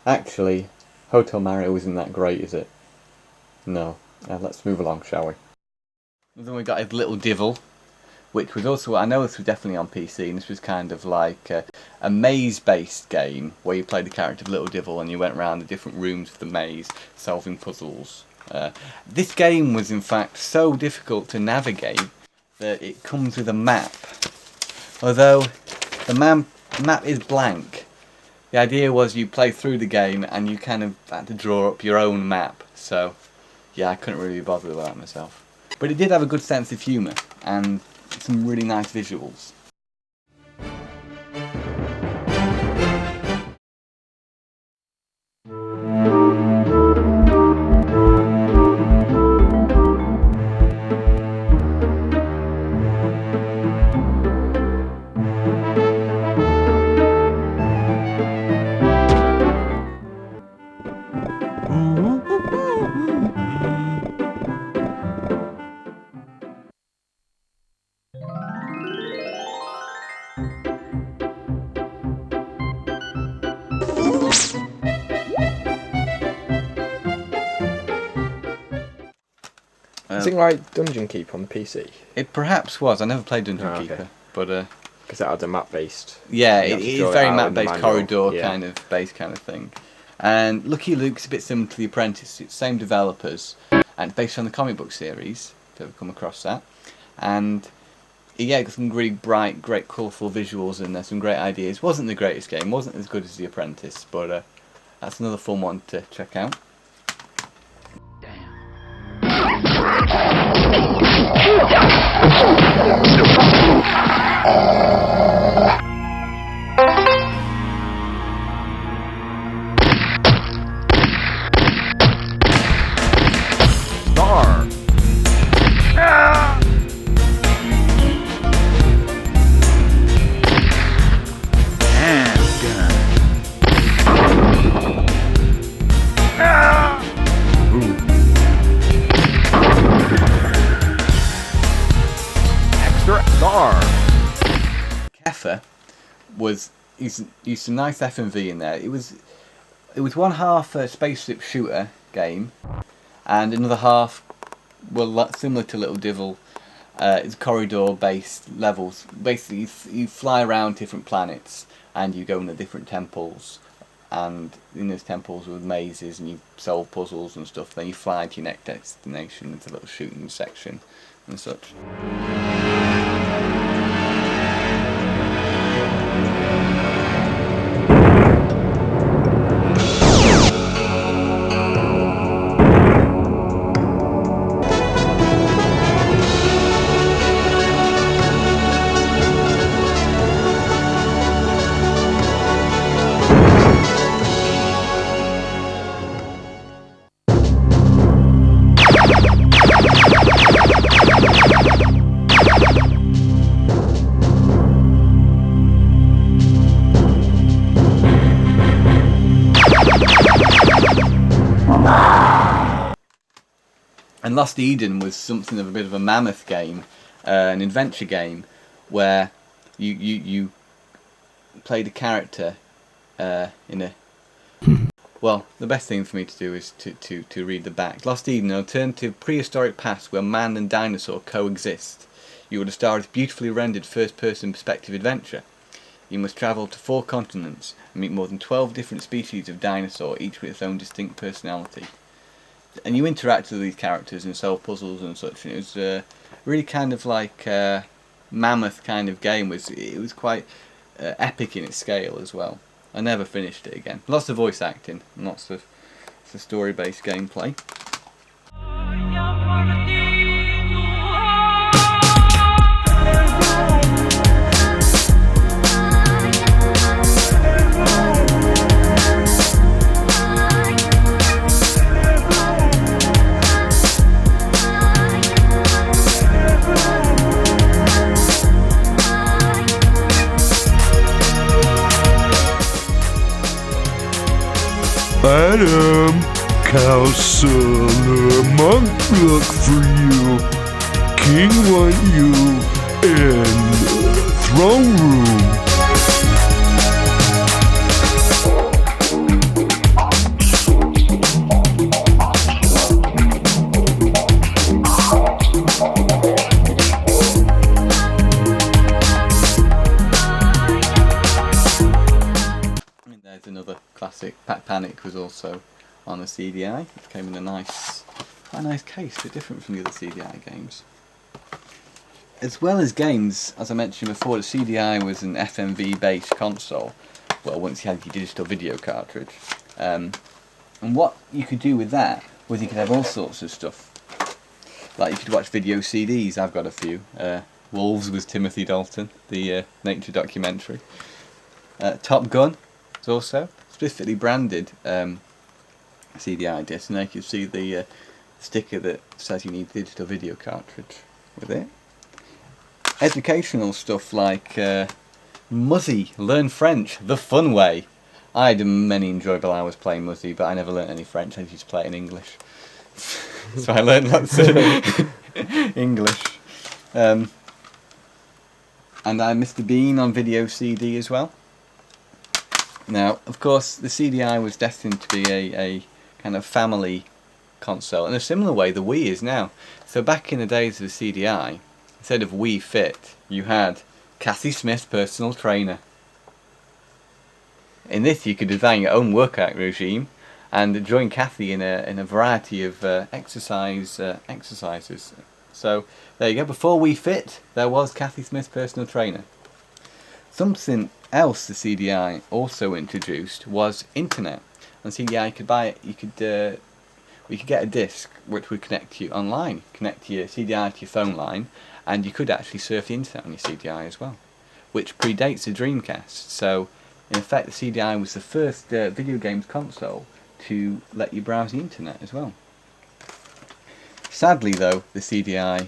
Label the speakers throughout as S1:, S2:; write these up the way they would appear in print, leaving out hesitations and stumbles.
S1: Actually, Hotel Mario isn't that great, is it? No. Let's move along, shall we? Then we got his Little Devil, which was also, I know this was definitely on PC, and this was kind of like a maze-based game where you played the character of Little Devil and you went around the different rooms of the maze solving puzzles. This game was in fact so difficult to navigate that it comes with a map. Although the map is blank, the idea was you play through the game and you kind of had to draw up your own map. So yeah, I couldn't really be bothered with that myself. But it did have a good sense of humour and some really nice visuals.
S2: Something like Dungeon Keeper on the PC.
S1: It perhaps was. I never played Dungeon Keeper, but
S2: because that had a map-based.
S1: Yeah, it is very map-based, corridor
S2: yeah.
S1: kind of based kind of thing. And Lucky Luke's a bit similar to The Apprentice. It's same developers, and based on the comic book series. If you've ever come across that, and yeah, got some really bright, great, colourful visuals in there. Some great ideas. Wasn't the greatest game. Wasn't as good as The Apprentice, but that's another fun one to check out. Keffer was used some nice FMV in there. It was one half a spaceship shooter game, and another half, well, similar to Little Devil. It's corridor-based levels. Basically, you fly around different planets and you go into different temples. And in those temples with mazes, and you solve puzzles and stuff. Then you fly to your next destination. It's a little shooting section and such. And Lost Eden was something of a bit of a mammoth game, an adventure game, where you played a character in a... Well, the best thing for me to do is to read the back. Lost Eden, an alternative prehistoric past where man and dinosaur coexist. You are the star of this beautifully rendered first-person perspective adventure. You must travel to 4 continents and meet more than 12 different species of dinosaur, each with its own distinct personality. And you interact with these characters and solve puzzles and such. And it was really kind of like a mammoth kind of game. It was quite epic in its scale as well. I never finished it again. Lots of voice acting, and lots of story-based gameplay.
S3: Adam, Counselor Monk, look for you. King want you in the throne room.
S1: another classic. Pac Panic was also on a CDI. It came in quite a nice case, a bit different from the other CDI games. As well as games, as I mentioned before, the CDI was an FMV based console. Well, once you had your digital video cartridge. And what you could do with that was you could have all sorts of stuff. Like you could watch video CDs, I've got a few. Wolves was Timothy Dalton, the nature documentary. Top Gun was also specifically branded CDI disc, and there you can see the sticker that says you need a digital video cartridge with it. Educational stuff like Muzzy, Learn French, the fun way. I had many enjoyable hours playing Muzzy, but I never learnt any French, I used to play it in English. So I learned lots of English. And I Mr. Bean on video CD as well. Now, of course, the CDI was destined to be a kind of family console, in a similar way the Wii is now. So back in the days of the CDI, instead of Wii Fit, you had Cathy Smith's personal trainer. In this, you could design your own workout regime and join Cathy in a variety of exercises. So there you go. Before Wii Fit, there was Cathy Smith's personal trainer. Something else the CDI also introduced was internet. On CDI, you could buy it. You could get a disc which would connect you online, connect your CDI to your phone line, and you could actually surf the internet on your CDI as well, which predates the Dreamcast. So, in effect, the CDI was the first video games console to let you browse the internet as well. Sadly, though, the CDI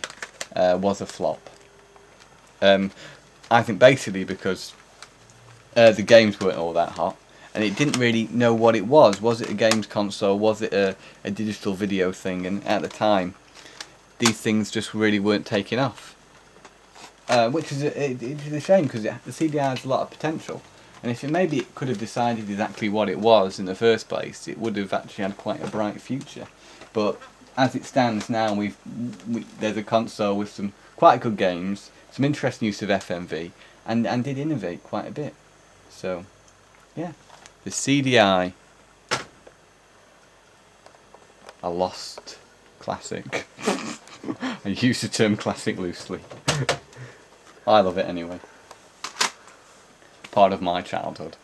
S1: was a flop. I think basically because the games weren't all that hot, and it didn't really know what it was. Was it a games console? Was it a digital video thing? And at the time, these things just really weren't taking off. Which is a shame, because the CDI has a lot of potential. And if maybe it could have decided exactly what it was in the first place, it would have actually had quite a bright future. But as it stands now, there's a console with some quite good games, some interesting use of FMV, and did innovate quite a bit. So, yeah, the CDI, a lost classic. I use the term classic loosely. I love it anyway. Part of my childhood.